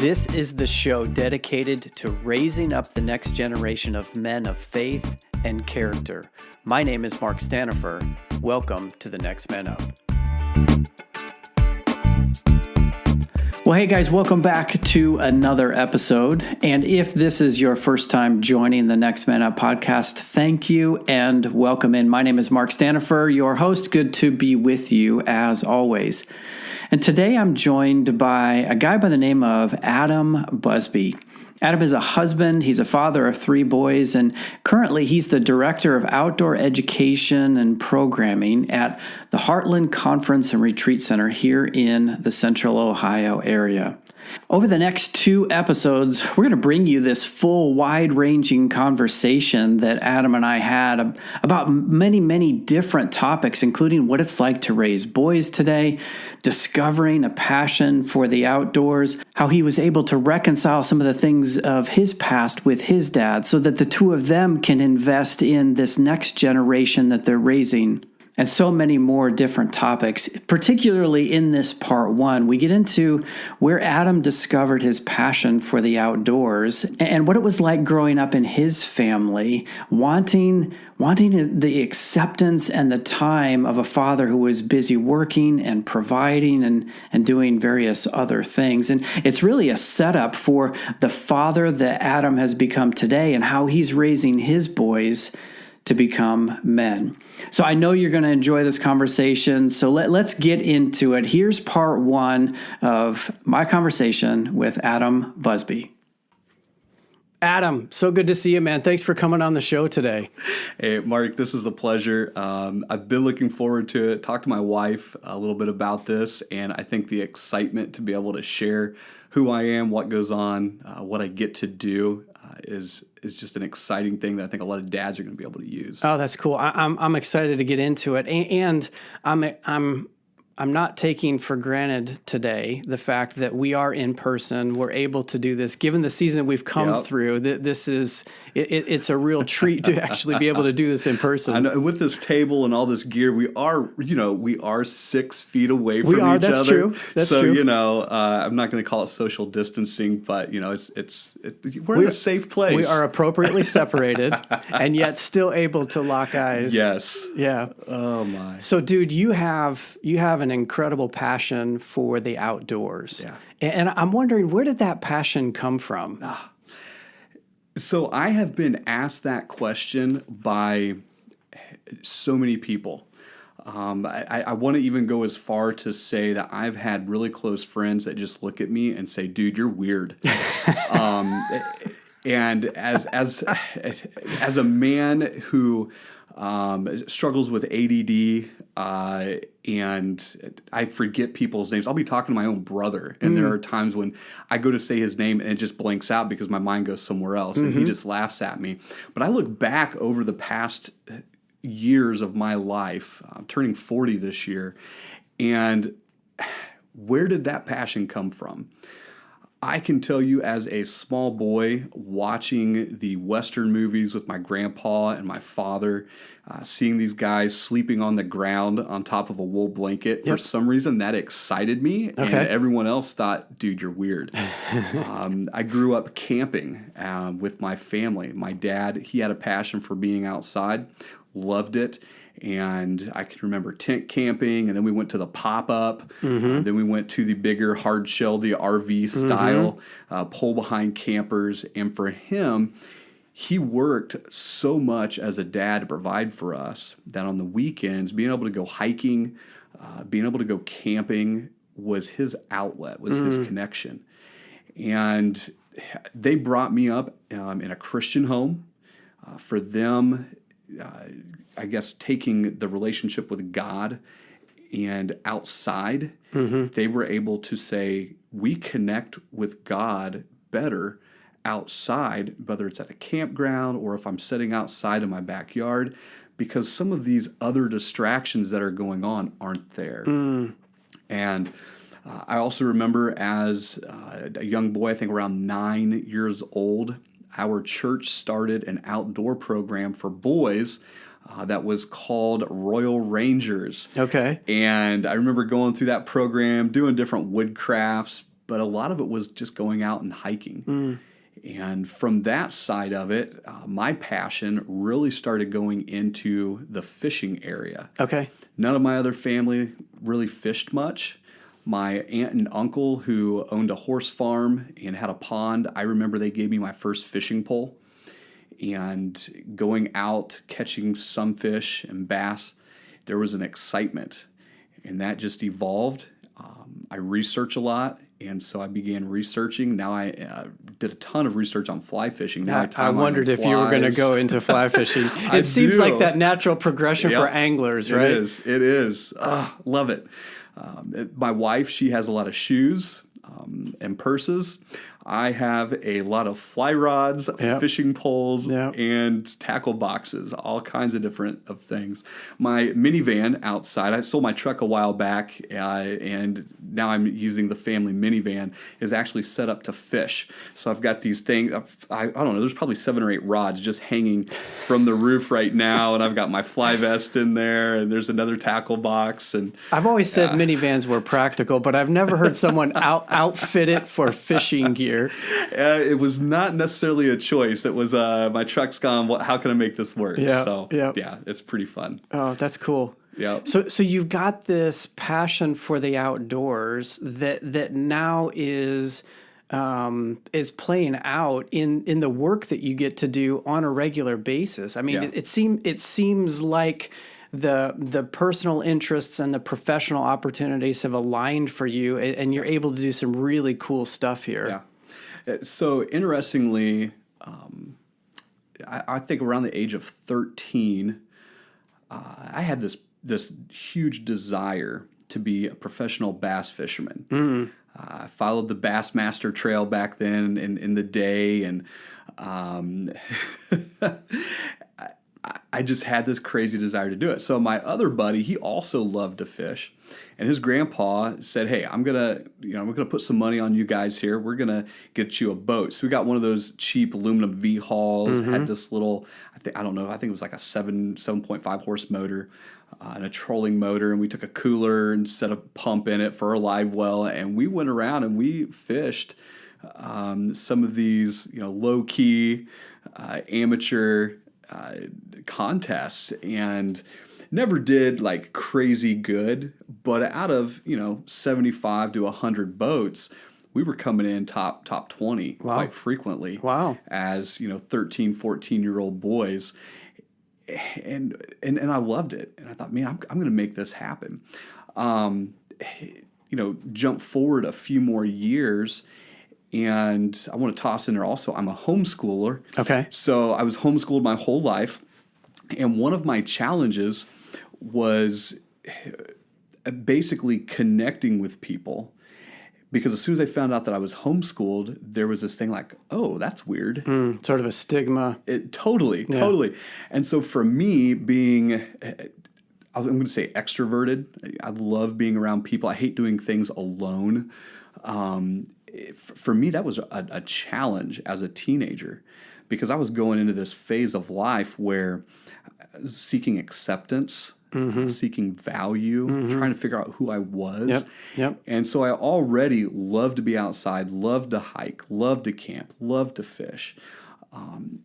This is the show dedicated to raising up the next generation of men of faith and character. My name is Mark Stanifer. Welcome to the Next Men Up. Well, hey guys, welcome back to another episode. And if this is your first time joining the Next Men Up podcast, thank you and welcome in. My name is Mark Stanifer, your host. Good to be with you as always. And today I'm joined by a guy by the name of Adam Buzbee. Adam is a husband, he's a father of 3 boys, and currently he's the director of outdoor education and programming at the Heartland Conference and Retreat Center here in the Central Ohio area. Over the next 2 episodes, we're going to bring you this full, wide-ranging conversation that Adam and I had about many different topics, including what it's like to raise boys today, discovering a passion for the outdoors, how he was able to reconcile some of the things of his past with his dad so that the 2 of them can invest in this next generation that they're raising. And so many more different topics, particularly in this part 1. We get into where Adam discovered his passion for the outdoors and what it was like growing up in his family, wanting the acceptance and the time of a father who was busy working and providing and doing various other things. And it's really a setup for the father that Adam has become today and how he's raising his boys to become men. So I know you're going to enjoy this conversation. So let's get into it. Here's part 1 of my conversation with Adam Buzbee. Adam, so good to see you, man. Thanks for coming on the show today. Hey, Mark, this is a pleasure. I've been looking forward to it. Talk to my wife a little bit about this, and I think the excitement to be able to share who I am, what goes on, what I get to do is just an exciting thing that I think a lot of dads are going to be able to use. Oh, that's cool. I'm excited to get into it, and I'm not taking for granted today the fact that we are in person. We're able to do this, given the season we've come through. This is it's a real treat to actually be able to do this in person. I know, and with this table and all this gear, we are 6 feet away from each other. That's true. That's true. I'm not going to call it social distancing, but we're in a safe place. We are appropriately separated, and yet still able to lock eyes. Yes. Yeah. Oh my. So, dude, you have an incredible passion for the outdoors. Yeah. And I'm wondering, where did that passion come from? So I have been asked that question by so many people. I want to even go as far to say that I've had really close friends that just look at me and say, dude, you're weird. And as a man who struggles with ADD, and I forget people's names. I'll be talking to my own brother, and there are times when I go to say his name and it just blanks out because my mind goes somewhere else, and he just laughs at me. But I look back over the past years of my life, I'm turning 40 this year, and where did that passion come from? I can tell you as a small boy watching the Western movies with my grandpa and my father, seeing these guys sleeping on the ground on top of a wool blanket, for some reason that excited me, and everyone else thought, dude, you're weird. I grew up camping with my family. My dad, he had a passion for being outside, loved it. And I can remember tent camping, and then we went to the pop-up. Then we went to the bigger hard shell, the RV style, pull-behind campers. And for him, he worked so much as a dad to provide for us that on the weekends, being able to go hiking, being able to go camping was his outlet, was his connection. And they brought me up in a Christian home. For them, I guess taking the relationship with God and outside, they were able to say, we connect with God better outside, whether it's at a campground or if I'm sitting outside in my backyard, because some of these other distractions that are going on aren't there. And I also remember as a young boy, I think around 9 years old, our church started an outdoor program for boys that was called Royal Rangers. Okay. And I remember going through that program, doing different wood crafts, but a lot of it was just going out and hiking. And from that side of it, my passion really started going into the fishing area. Okay. None of my other family really fished much. My aunt and uncle, who owned a horse farm and had a pond, I remember they gave me my first fishing pole. And going out, catching some fish and bass, there was an excitement. And that just evolved. I research a lot, and so I began researching. Now I did a ton of research on fly fishing. Now I wondered if you were going to go into fly fishing. It seems like that natural progression for anglers, right? It is. Love it. My wife, she has a lot of shoes and purses. I have a lot of fly rods, fishing poles, and tackle boxes, all kinds of different things. My minivan outside, I sold my truck a while back, and now I'm using the family minivan, is actually set up to fish. So I've got these things, I don't know, there's probably 7 or 8 rods just hanging from the roof right now, and I've got my fly vest in there, and there's another tackle box. And I've always said minivans were practical, but I've never heard someone outfit it for fishing gear. It was not necessarily a choice. It was my truck's gone. How can I make this work? Yeah, it's pretty fun. Oh, that's cool. Yeah. So you've got this passion for the outdoors that now is playing out in the work that you get to do on a regular basis. I mean, it seems like the personal interests and the professional opportunities have aligned for you, and you're able to do some really cool stuff here. Yeah. So interestingly, I think around the age of 13, I had this huge desire to be a professional bass fisherman. I followed the Bassmaster Trail back then in the day, and I just had this crazy desire to do it. So my other buddy, he also loved to fish, and his grandpa said, "Hey, we're gonna put some money on you guys here. We're gonna get you a boat." So we got one of those cheap aluminum V-Hauls. Had this little, I think it was like a 7.5 horse motor, and a trolling motor, and we took a cooler and set a pump in it for a live well, and we went around and we fished some of these, low key amateur contests, and never did like crazy good, but out of 75 to 100 boats, we were coming in top 20 quite frequently. Wow. As 13, 14-year-old boys, and I loved it, and I thought, man, I'm going to make this happen. Jump forward a few more years. And I want to toss in there also, I'm a homeschooler. Okay. So I was homeschooled my whole life. And one of my challenges was basically connecting with people. Because as soon as I found out that I was homeschooled, there was this thing like, oh, that's weird. Sort of a stigma. Totally. And so for me, being, I'm going to say extroverted, I love being around people. I hate doing things alone. For me, that was a challenge as a teenager, because I was going into this phase of life where I was seeking acceptance, seeking value, trying to figure out who I was. Yep. And so I already loved to be outside, loved to hike, loved to camp, loved to fish.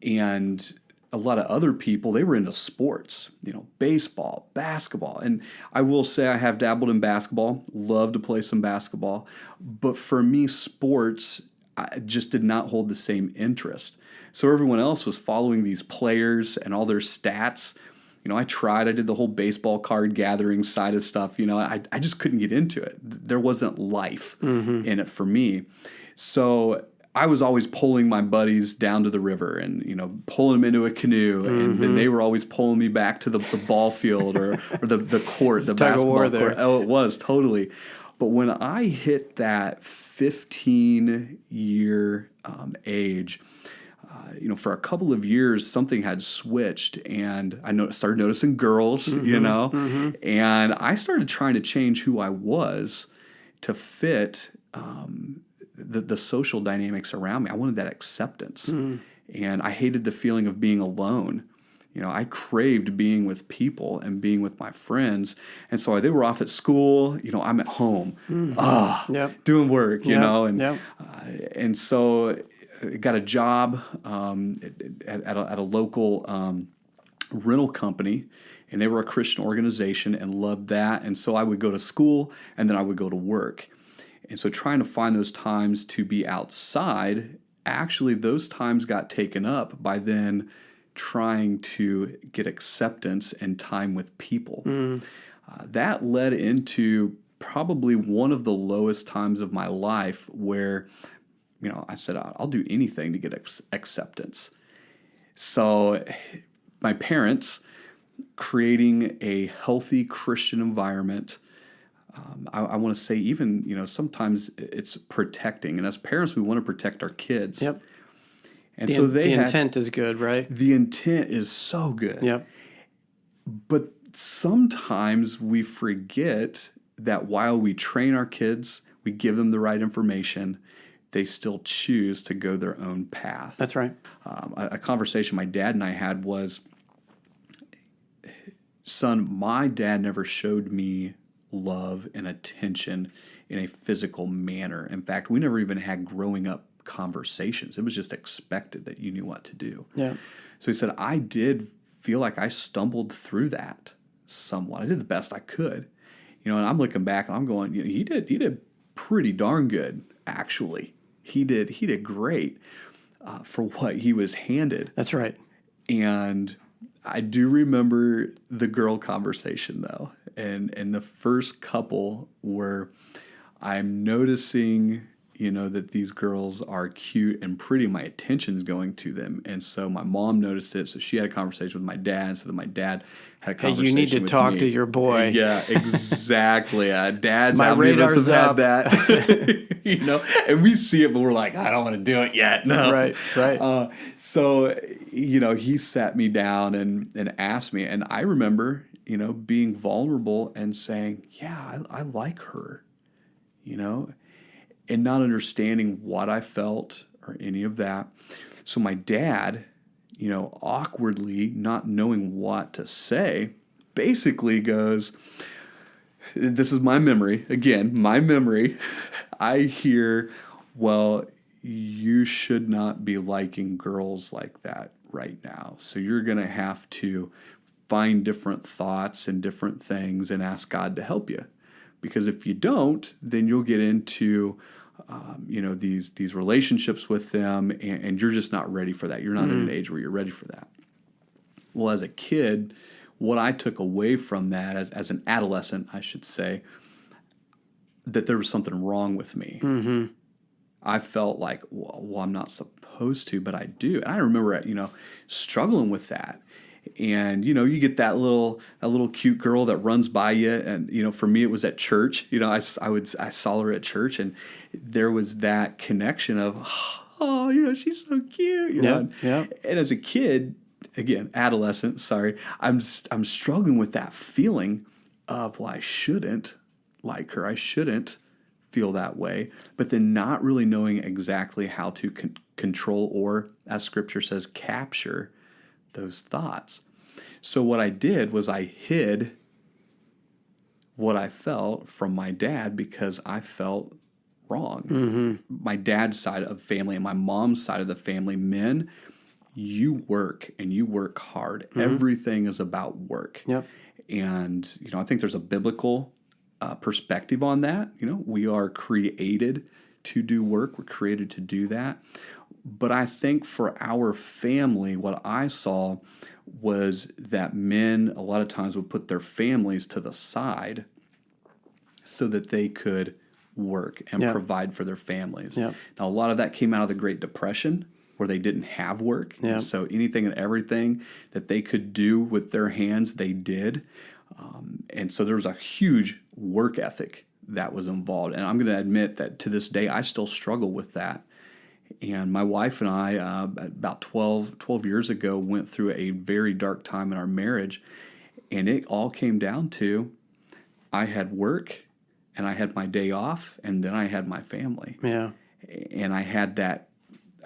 And a lot of other people, they were into sports, baseball, basketball. And I will say I have dabbled in basketball, love to play some basketball. But for me, sports, I just did not hold the same interest. So everyone else was following these players and all their stats. I did the whole baseball card gathering side of stuff. I just couldn't get into it. There wasn't life in it for me. So I was always pulling my buddies down to the river and, pulling them into a canoe. And then they were always pulling me back to the ball field or the court, the basketball court. Oh, it was totally. But when I hit that 15-year age, for a couple of years, something had switched, and I started noticing girls, and I started trying to change who I was to fit the social dynamics around me. I wanted that acceptance, and I hated the feeling of being alone. I craved being with people and being with my friends. And so they were off at school, I'm at home, doing work, and so I got a job at a local rental company, and they were a Christian organization and loved that. And so I would go to school and then I would go to work. And so trying to find those times to be outside, actually those times got taken up by then trying to get acceptance and time with people. That led into probably one of the lowest times of my life where, I said, I'll do anything to get acceptance. So my parents, creating a healthy Christian environment, I want to say even, sometimes it's protecting. And as parents, we want to protect our kids. Yep. And the intent is good, right? The intent is so good. Yep. But sometimes we forget that while we train our kids, we give them the right information, they still choose to go their own path. That's right. A conversation my dad and I had was, son, my dad never showed me love and attention in a physical manner. In fact, we never even had growing up conversations. It was just expected that you knew what to do. Yeah. So he said, I did feel like I stumbled through that somewhat. I did the best I could. And I'm looking back and I'm going, he did pretty darn good, actually. He did great for what he was handed. That's right. And I do remember the girl conversation, though. And the first couple where I'm noticing, that these girls are cute and pretty. My attention's going to them. And so my mom noticed it. So she had a conversation with my dad. So then my dad had a conversation with me. Hey, you need to talk to your boy. Yeah, exactly. Dad's my radar's up. Had that. And we see it, but we're like, I don't want to do it yet. No. Right. So, he sat me down and asked me. And I remember, being vulnerable and saying, yeah, I like her, and not understanding what I felt or any of that. So my dad, awkwardly not knowing what to say, basically goes, this is my memory. Again, my memory. I hear, well, you should not be liking girls like that right now. So you're going to have to find different thoughts and different things and ask God to help you. Because if you don't, then you'll get into these relationships with them, and you're just not ready for that. You're not at an age where you're ready for that. Well, as a kid, what I took away from that, as an adolescent, I should say, that there was something wrong with me. Mm-hmm. I felt like, well, I'm not supposed to, but I do. And I remember, struggling with that. And, you get that little cute girl that runs by you. And, for me, it was at church. I saw her at church, and there was that connection of, she's so cute. Yeah. And as a kid, again, adolescent, sorry, I'm struggling with that feeling of, well, I shouldn't like her. I shouldn't feel that way. But then not really knowing exactly how to control or, as Scripture says, capture those thoughts. So what I did was I hid what I felt from my dad because I felt wrong. Mm-hmm. My dad's side of the family and my mom's side of the family, men, you work and you work hard. Mm-hmm. Everything is about work. Yep. And, I think there's a biblical perspective on that. We are created to do work. We're created to do that. But I think for our family, what I saw was that men a lot of times would put their families to the side so that they could work and provide for their families. Now, a lot of that came out of the Great Depression, where they didn't have work. And so anything and everything that they could do with their hands, they did. And so there was a huge work ethic that was involved. And I'm going to admit that to this day, I still struggle with that. And my wife and I, about 12 years ago, went through a very dark time in our marriage. And it all came down to, I had work and I had my day off, and then I had my family. Yeah. And I had that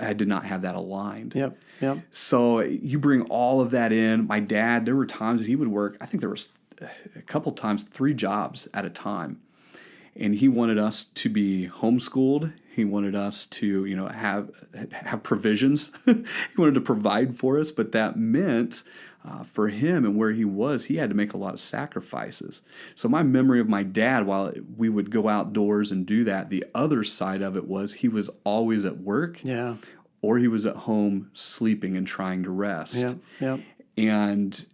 I did not have that aligned. Yep. Yep. So you bring all of that in. My dad, there were times that he would work, I think there was a couple times 3 jobs at a time. And he wanted us to be homeschooled. He wanted us to, have provisions. He wanted to provide for us, but that meant for him and where he was, he had to make a lot of sacrifices. So my memory of my dad, while we would go outdoors and do that, the other side of it was he was always at work, or he was at home sleeping and trying to rest. And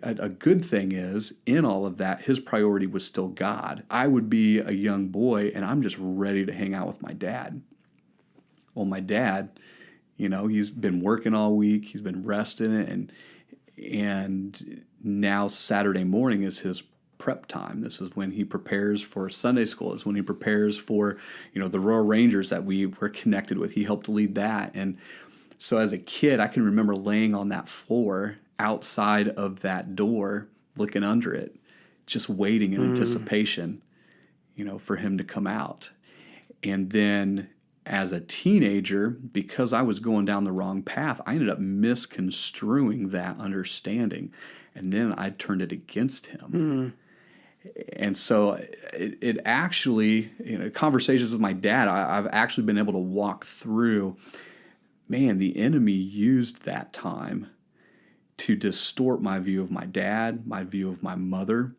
a good thing is, in all of that, his priority was still God. I would be a young boy, and I'm just ready to hang out with my dad. Well, my dad, he's been working all week. He's been resting, and now Saturday morning is his prep time. This is when he prepares for Sunday school. It's when he prepares for, the Royal Rangers that we were connected with. He helped lead that. And so as a kid, I can remember laying on that floor outside of that door, looking under it, just waiting in anticipation, for him to come out. And then as a teenager, because I was going down the wrong path, I ended up misconstruing that understanding. And then I turned it against him. And so it actually, conversations with my dad, I've actually been able to walk through, man, the enemy used that time to distort my view of my dad, my view of my mother.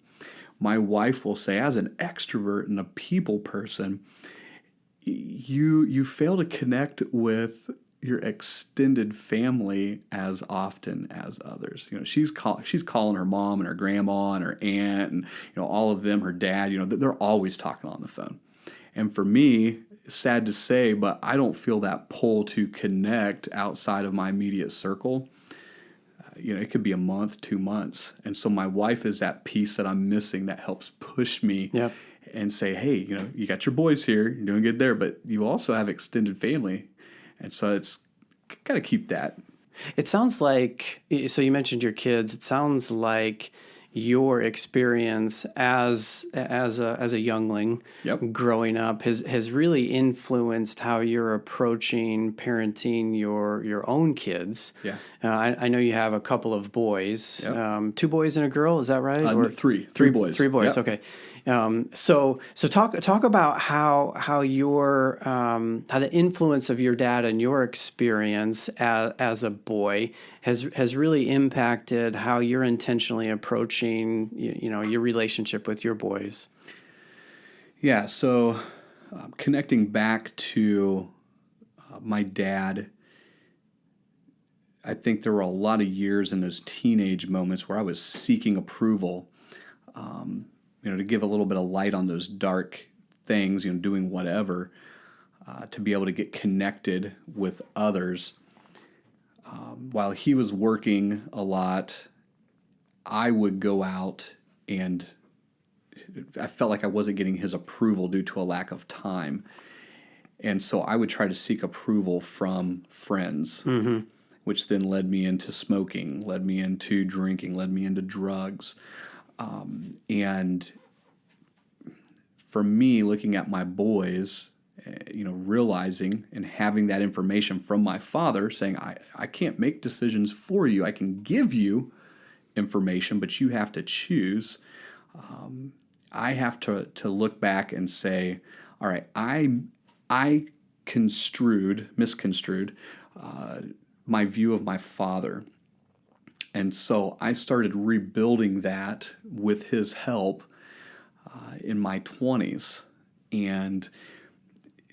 My wife will say, as an extrovert and a people person, you fail to connect with your extended family as often as others. She's calling her mom and her grandma and her aunt and all of them, her dad. They're always talking on the phone. And for me, sad to say, but I don't feel that pull to connect outside of my immediate circle. It could be a month, 2 months. And so my wife is that piece that I'm missing that helps push me and say, hey, you got your boys here, you're doing good there, but you also have extended family. And so it's got to keep that. It sounds like, so you mentioned your kids, it sounds like your experience as a youngling growing up has really influenced how you're approaching parenting your own kids. I know you have a couple of boys, 2 boys and a girl. Is that right? Or three boys. 3 boys. Okay. So talk about how the influence of your dad and your experience as a boy has really impacted how you're intentionally approaching your relationship with your boys. Yeah. So connecting back to my dad, I think there were a lot of years in those teenage moments where I was seeking approval. To give a little bit of light on those dark things, doing whatever, to be able to get connected with others. While he was working a lot, I would go out and I felt like I wasn't getting his approval due to a lack of time. And so I would try to seek approval from friends, which then led me into smoking, led me into drinking, led me into drugs. And for me, looking at my boys, realizing and having that information from my father saying, I can't make decisions for you. I can give you information, but you have to choose. I have to look back and say, all right, I misconstrued my view of my father. And so I started rebuilding that with his help in my 20s and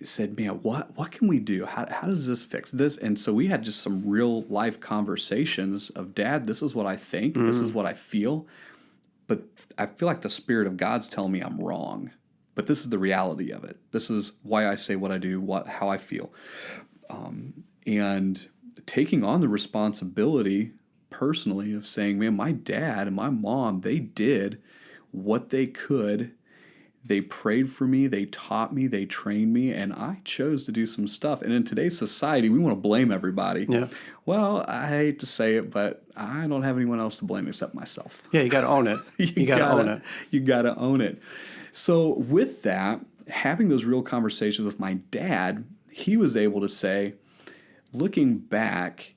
said, man, what can we do? How does this fix this? And so we had just some real life conversations of, Dad, this is what I think. This is what I feel. But I feel like the Spirit of God's telling me I'm wrong. But this is the reality of it. This is why I say what I do, how I feel. And taking on the responsibility personally of saying, man, my dad and my mom, they did what they could. They prayed for me, they taught me, they trained me, and I chose to do some stuff. And in today's society, we want to blame everybody. Yeah. Well, I hate to say it, but I don't have anyone else to blame except myself. Yeah, you got to own it. You got to own it. You got to own it. So with that, having those real conversations with my dad, he was able to say, looking back,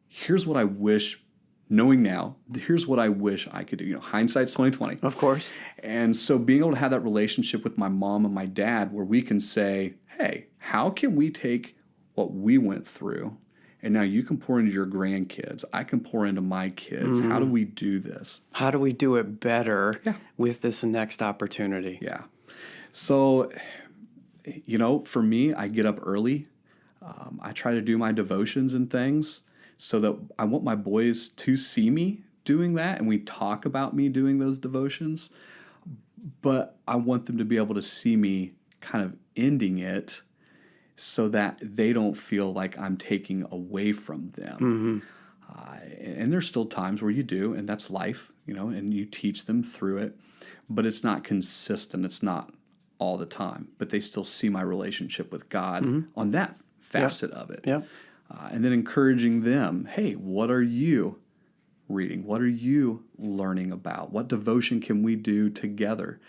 here's what I wish, knowing now, here's what I wish I could do. You know, hindsight's 20/20. Of course. And so being able to have that relationship with my mom and my dad where we can say, hey, how can we take what we went through and now you can pour into your grandkids, I can pour into my kids. How do we do this? How do we do it better with this next opportunity? Yeah. So, you know, for me, I get up early. I try to do my devotions and things so that I want my boys to see me doing that, and we talk about me doing those devotions. But I want them to be able to see me kind of ending it so that they don't feel like I'm taking away from them. And there's still times where you do, and that's life, you know, and you teach them through it. But it's not consistent. It's not all the time. But they still see my relationship with God on that facet of it. And then encouraging them, hey, what are you reading? What are you learning about? What devotion can we do together?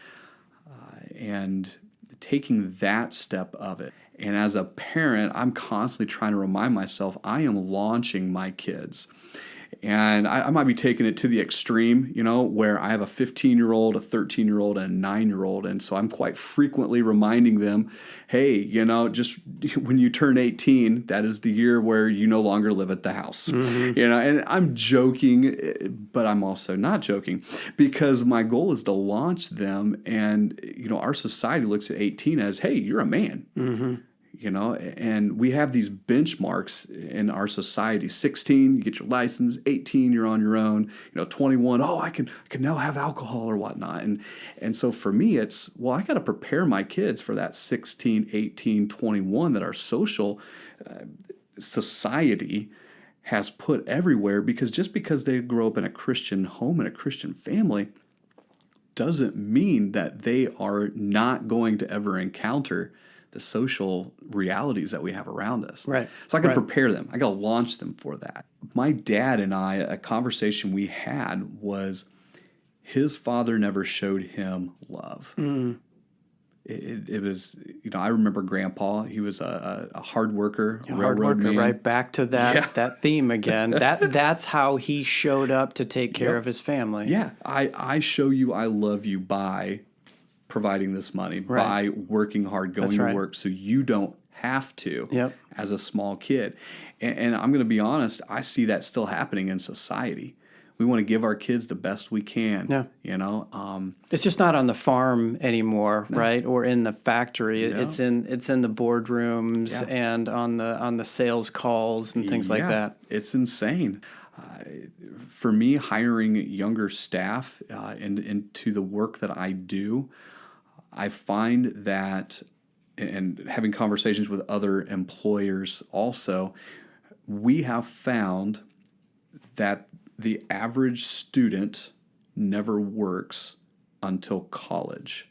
And taking that step of it. And as a parent, I'm constantly trying to remind myself I am launching my kids. And I might be taking it to the extreme, you know, where I have a 15-year-old, a 13-year-old, and a 9-year-old. And so I'm quite frequently reminding them, hey, you know, just when you turn 18, that is the year where you no longer live at the house. You know, and I'm joking, but I'm also not joking because my goal is to launch them. And, you know, our society looks at 18 as, hey, you're a man. You know, and we have these benchmarks in our society. 16, you get your license. 18, you're on your own. You know, 21, oh, I can now have alcohol or whatnot. And so for me, it's, well, I got to prepare my kids for that 16, 18, 21 that our social society has put everywhere. Because just because they grow up in a Christian home and a Christian family doesn't mean that they are not going to ever encounter the social realities that we have around us. Right. So I got to prepare them. I got to launch them for that. My dad and I, a conversation we had was his father never showed him love. It was, you know, I remember Grandpa. He was a hard worker, railroad man. Right back to that theme again. That's how he showed up to take care of his family. Yeah. I show you I love you by providing this money, by working hard, going to work so you don't have to as a small kid. And I'm going to be honest, I see that still happening in society. We want to give our kids the best we can, you know. It's just not on the farm anymore, right? Or in the factory. It's in the boardrooms and on the sales calls and things like that. It's insane. For me, hiring younger staff into the work that I do, I find that, and having conversations with other employers also, we have found that the average student never works until college.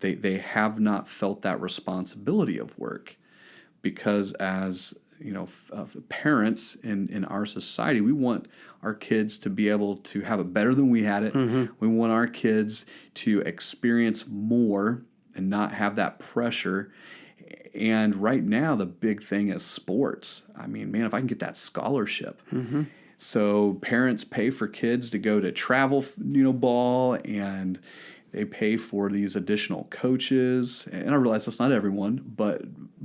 They have not felt that responsibility of work because as you know, parents in our society, we want our kids to be able to have it better than we had it. We want our kids to experience more and not have that pressure. And right now, the big thing is sports. I mean, man, if I can get that scholarship. So parents pay for kids to go to travel, you know, ball, and they pay for these additional coaches. And I realize that's not everyone, but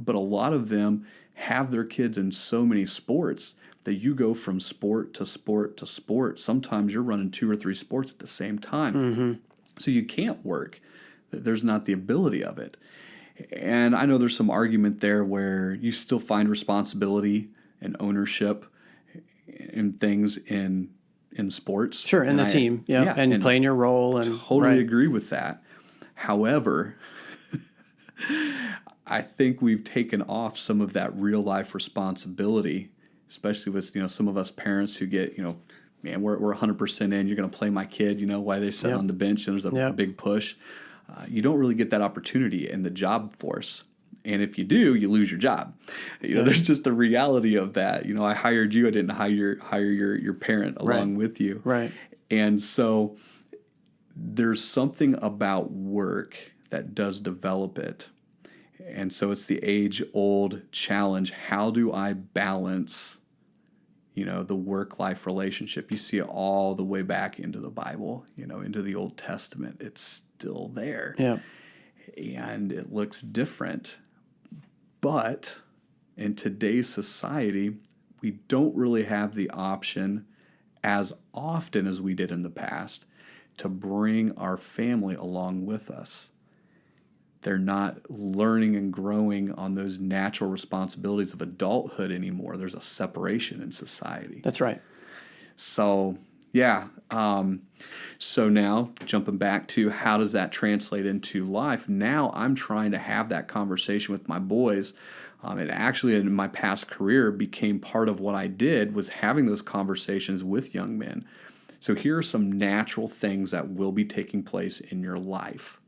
a lot of them have their kids in so many sports that you go from sport to sport to sport. Sometimes you're running 2 or 3 sports at the same time. So you can't work. There's not the ability of it. And I know there's some argument there where you still find responsibility and ownership in things in sports. Sure, in the team, and playing your role. And totally agree with that. However, I think we've taken off some of that real life responsibility, especially with, you know, some of us parents who get, you know, man, we're 100% in. You're going to play my kid, you know, while they sit on the bench and there's a big push. You don't really get that opportunity in the job force. And if you do, you lose your job. You know, there's just the reality of that. You know, I hired you. I didn't hire your parent along with you. Right. And so there's something about work that does develop it. And so it's the age-old challenge. How do I balance, the work-life relationship? You see it all the way back into the Bible, into the Old Testament. It's still there. Yeah. And it looks different. But in today's society, we don't really have the option as often as we did in the past to bring our family along with us. They're not learning and growing on those natural responsibilities of adulthood anymore. There's a separation in society. That's right. So, yeah. So now, jumping back to how does that translate into life? Now I'm trying to have that conversation with my boys. And actually, in my past career, became part of what I did was having those conversations with young men. So here are some natural things that will be taking place in your life.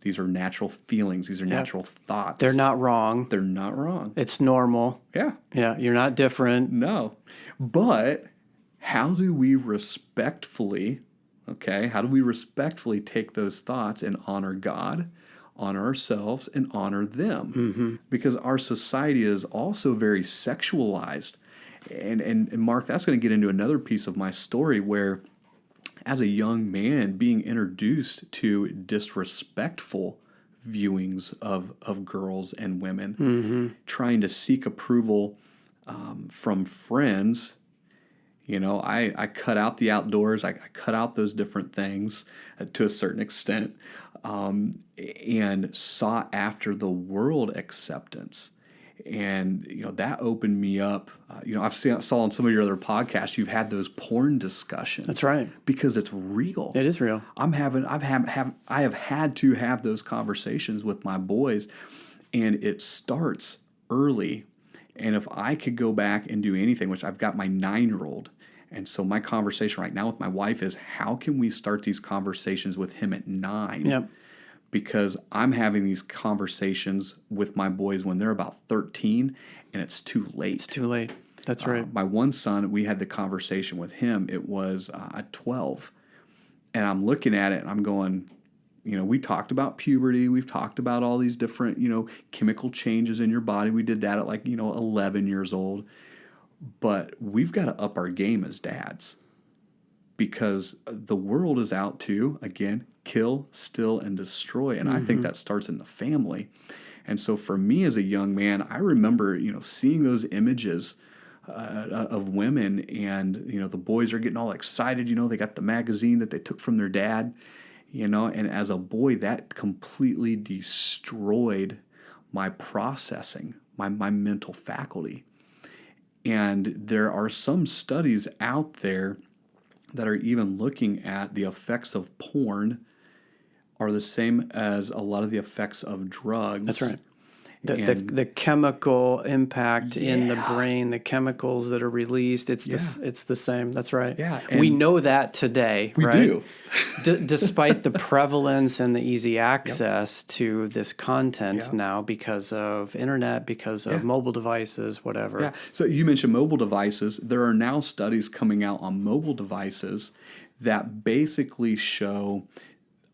These are natural feelings. These are natural thoughts. They're not wrong. They're not wrong. It's normal. Yeah. Yeah, you're not different. No. But how do we respectfully take those thoughts and honor God, honor ourselves, and honor them? Mm-hmm. Because our society is also very sexualized. And Mark, that's going to get into another piece of my story where as a young man being introduced to disrespectful viewings of girls and women, trying to seek approval from friends. I cut out the outdoors. I cut out those different things to a certain extent and sought after the world acceptance. And, that opened me up. Saw on some of your other podcasts, you've had those porn discussions. That's right. Because it's real. It is real. I have had to have those conversations with my boys, and it starts early. And if I could go back and do anything, which I've got my 9-year-old, and so my conversation right now with my wife is, how can we start these conversations with him at 9? Yep. Because I'm having these conversations with my boys when they're about 13, and it's too late. It's too late. That's right. My one son, we had the conversation with him. It was at 12. And I'm looking at it, and I'm going, we talked about puberty. We've talked about all these different, chemical changes in your body. We did that at 11 years old. But we've got to up our game as dads. Because the world is out to, again, kill, steal, and destroy. And I think that starts in the family. And so for me as a young man, I remember, seeing those images of women, and, the boys are getting all excited. They got the magazine that they took from their dad, and as a boy, that completely destroyed my processing, my mental faculty. And there are some studies out there that are even looking at the effects of porn are the same as a lot of the effects of drugs. That's right. The chemical impact in the brain, the chemicals that are released, it's the same. That's right. Yeah, we know that today, we right? do. Despite the prevalence and the easy access to this content now because of internet, because of mobile devices, whatever. Yeah. So you mentioned mobile devices. There are now studies coming out on mobile devices that basically show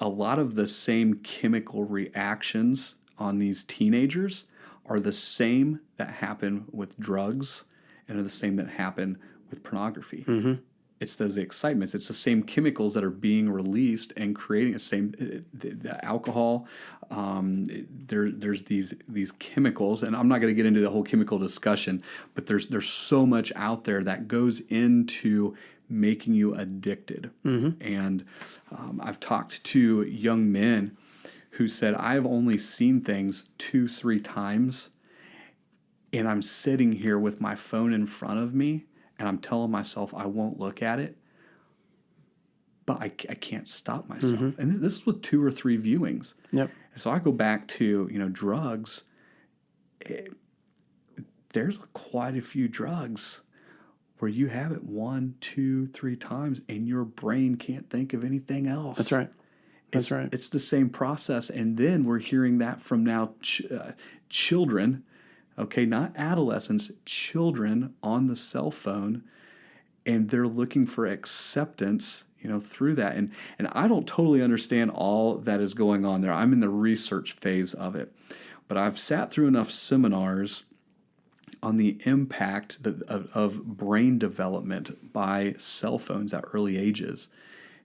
a lot of the same chemical reactions on these teenagers are the same that happen with drugs and are the same that happen with pornography. Mm-hmm. It's those excitements. It's the same chemicals that are being released and creating the alcohol. There's these chemicals, and I'm not going to get into the whole chemical discussion, but there's so much out there that goes into making you addicted. Mm-hmm. And I've talked to young men who said, I've only seen things 2-3 times, and I'm sitting here with my phone in front of me, and I'm telling myself I won't look at it, but I can't stop myself. Mm-hmm. And this is with 2 or 3 viewings. Yep. So I go back to, drugs. There's quite a few drugs where you have it 1, 2, 3 times, and your brain can't think of anything else. That's right. Right. It's the same process. And then we're hearing that from now children, okay, not adolescents, children on the cell phone, and they're looking for acceptance, through that. And I don't totally understand all that is going on there. I'm in the research phase of it. but I've sat through enough seminars on the impact of brain development by cell phones at early ages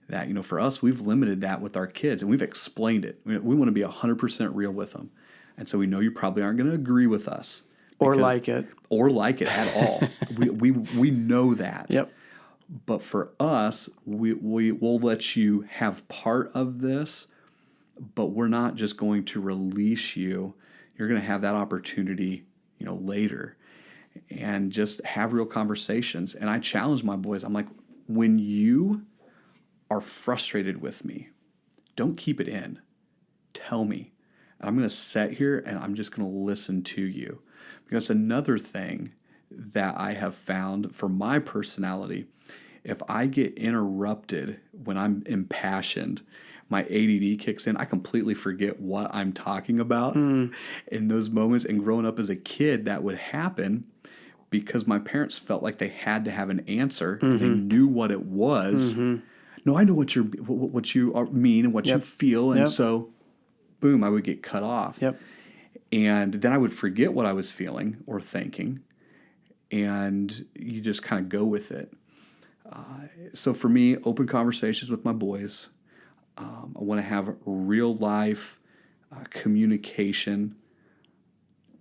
that, for us, we've limited that with our kids, and we've explained it. We want to be 100% real with them. And so we know you probably aren't going to agree with us. Or like it. Or like it at all. we know that. Yep. But for us, we'll let you have part of this, but we're not just going to release you. You're going to have that opportunity, later. And just have real conversations. And I challenge my boys. I'm like, when you are frustrated with me, don't keep it in. Tell me. And I'm going to sit here and I'm just going to listen to you. Because another thing that I have found for my personality, if I get interrupted when I'm impassioned, my ADD kicks in. I completely forget what I'm talking about in those moments. And growing up as a kid, that would happen because my parents felt like they had to have an answer. Mm-hmm. They knew what it was. Mm-hmm. No, I know what you mean and what you feel. And so, boom, I would get cut off. Yep. And then I would forget what I was feeling or thinking. And you just kind of go with it. So for me, open conversations with my boys. I want to have real life communication,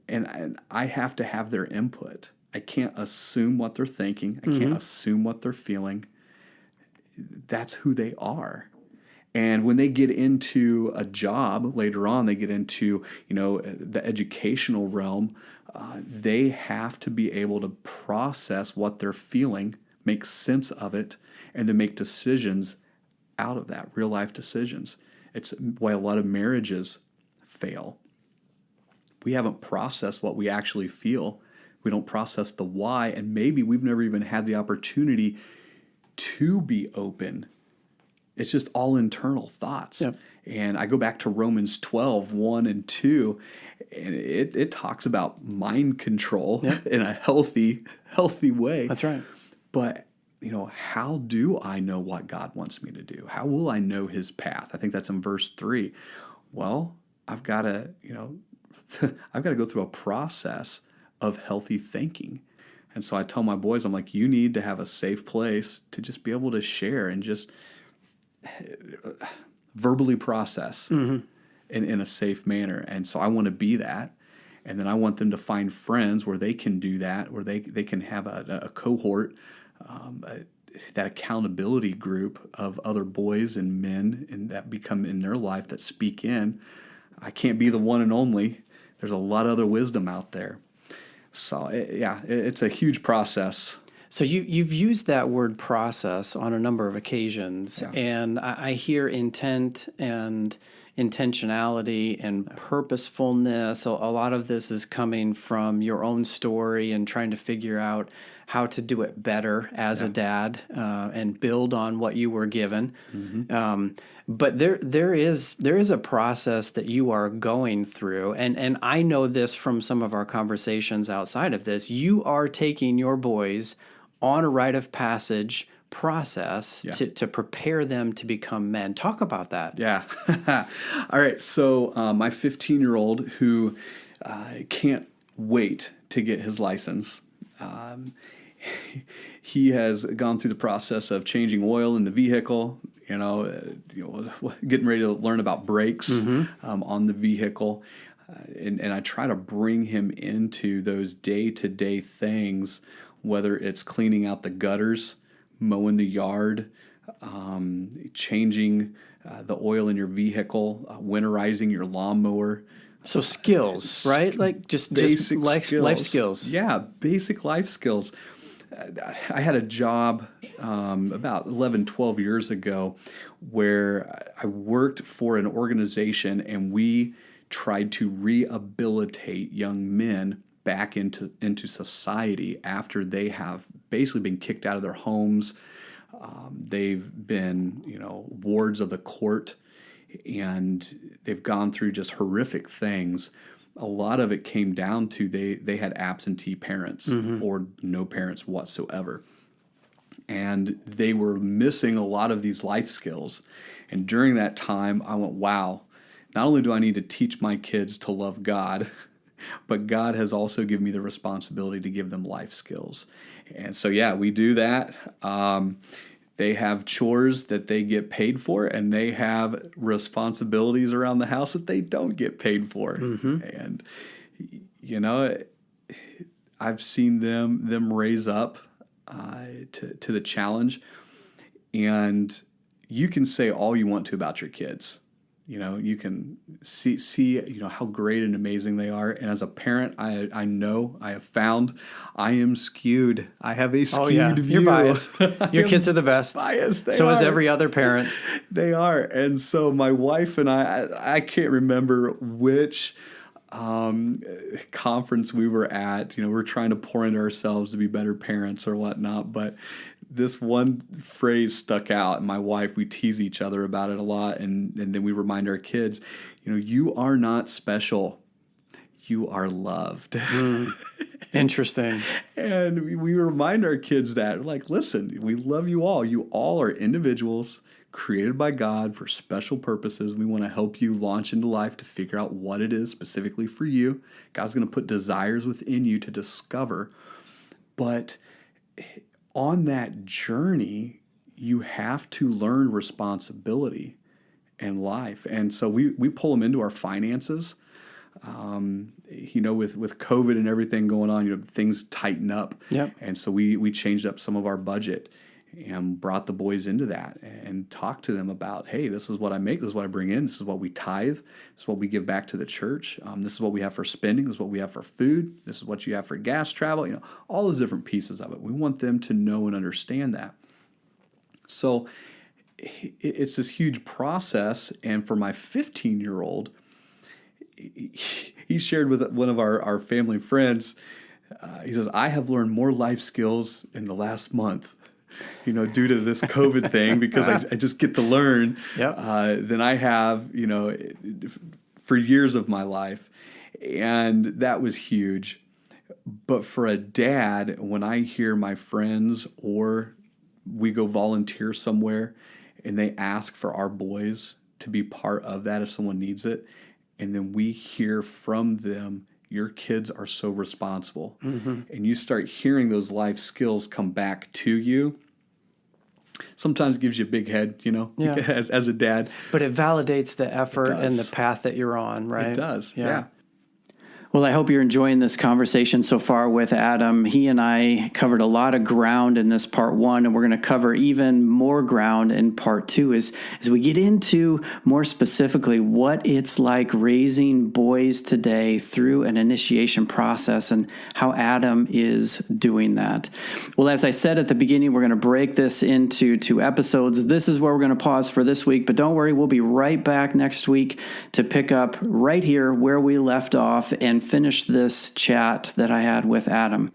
and I have to have their input. I can't assume what they're thinking. I can't assume what they're feeling. That's who they are. And when they get into a job later on, they get into the educational realm. They have to be able to process what they're feeling, make sense of it, and then make decisions out of that, real life decisions. It's why a lot of marriages fail. We haven't processed what we actually feel. We don't process the why, and maybe we've never even had the opportunity to be open. It's just all internal thoughts. Yep. And I go back to Romans 12, 1 and 2, and it talks about mind control in a healthy way. That's right. But how do I know what God wants me to do? How will I know his path? I think that's in verse 3. Well, I've got to, I've got to go through a process of healthy thinking. And so I tell my boys, I'm like, you need to have a safe place to just be able to share and just verbally process in a safe manner. And so I want to be that. And then I want them to find friends where they can do that, where they can have a cohort, that accountability group of other boys and men and that become in their life that speak in. I can't be the one and only. There's a lot of other wisdom out there. So, it's a huge process. So you've used that word process on a number of occasions, and I hear intent and intentionality and purposefulness. So a lot of this is coming from your own story and trying to figure out how to do it better as a dad and build on what you were given. Mm-hmm. But there is a process that you are going through, and I know this from some of our conversations outside of this. You are taking your boys on a rite of passage process to prepare them to become men. Talk about that. Yeah. All right. So my 15-year-old who can't wait to get his license, he has gone through the process of changing oil in the vehicle, getting ready to learn about brakes on the vehicle. And I try to bring him into those day-to-day things, whether it's cleaning out the gutters, mowing the yard, changing the oil in your vehicle, winterizing your lawnmower. So skills, right? Like just life skills. Yeah, basic life skills. I had a job about 11, 12 years ago where I worked for an organization and we tried to rehabilitate young men back into society after they have basically been kicked out of their homes. They've been, wards of the court, and they've gone through just horrific things. A lot of it came down to they had absentee parents or no parents whatsoever. And they were missing a lot of these life skills. And during that time, I went, wow. not only do I need to teach my kids to love God, but God has also given me the responsibility to give them life skills. And so, yeah, we do that. They have chores that they get paid for, and they have responsibilities around the house that they don't get paid for. Mm-hmm. And, you know, I've seen them raise up to the challenge. And you can say all you want to about your kids. You know, you can see how great and amazing they are. And as a parent, I know, I have found I am skewed. I have a skewed view. You're biased. Your kids are the best. Biased. So is every other parent. They are. And so my wife and I can't remember which conference we were at. You know, we're trying to pour into ourselves to be better parents or whatnot, but this one phrase stuck out, and my wife, we tease each other about it a lot, and then we remind our kids, you know, you are not special, you are loved. Interesting. And we remind our kids that, like, listen, we love you all. You all are individuals created by God for special purposes. We want to help you launch into life to figure out what it is specifically for you. God's going to put desires within you to discover. But on that journey, you have to learn responsibility in life. And so we pull them into our finances. You know, with COVID and everything going on, you know, things tighten up. Yep. And so we changed up some of our budget and brought the boys into that and talked to them about, hey, this is what I make, this is what I bring in, this is what we tithe, this is what we give back to the church, this is what we have for spending, this is what we have for food, this is what you have for gas travel, you know, all those different pieces of it. We want them to know and understand that. So it's this huge process, and for my 15-year-old, he shared with one of our family friends, he says, I have learned more life skills in the last month, you know, due to this COVID thing, because I just get to learn than I have, you know, for years of my life. And that was huge. But for a dad, when I hear my friends or we go volunteer somewhere and they ask for our boys to be part of that if someone needs it, and then we hear from them, your kids are so responsible. Mm-hmm. And you start hearing those life skills come back to you. Sometimes it gives you a big head, you know, as a dad. But it validates the effort and the path that you're on, right? It does, yeah. Well, I hope you're enjoying this conversation so far with Adam. He and I covered a lot of ground in this part one, and we're going to cover even more ground in part two as we get into more specifically what it's like raising boys today through an initiation process and how Adam is doing that. Well, as I said at the beginning, we're going to break this into 2 episodes. This is where we're going to pause for this week, but don't worry, we'll be right back next week to pick up right here where we left off and finish this chat that I had with Adam.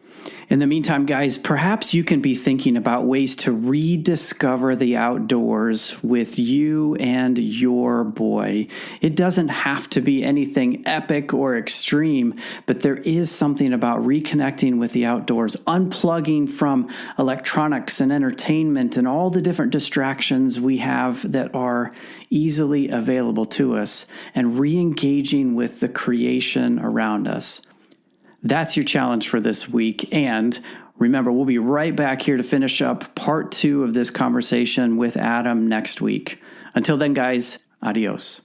In the meantime, guys, perhaps you can be thinking about ways to rediscover the outdoors with you and your boy. It doesn't have to be anything epic or extreme, but there is something about reconnecting with the outdoors, unplugging from electronics and entertainment and all the different distractions we have that are easily available to us, and re-engaging with the creation around us. That's your challenge for this week. And remember, we'll be right back here to finish up part 2 of this conversation with Adam next week. Until then, guys, adios.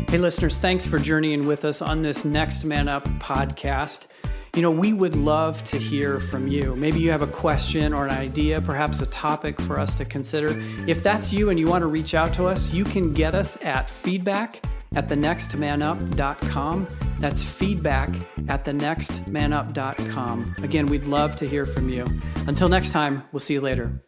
Hey, listeners, thanks for journeying with us on this Next Man Up podcast. You know, we would love to hear from you. Maybe you have a question or an idea, perhaps a topic for us to consider. If that's you and you want to reach out to us, you can get us at feedback@thenextmanup.com. That's feedback@thenextmanup.com. Again, we'd love to hear from you. Until next time, we'll see you later.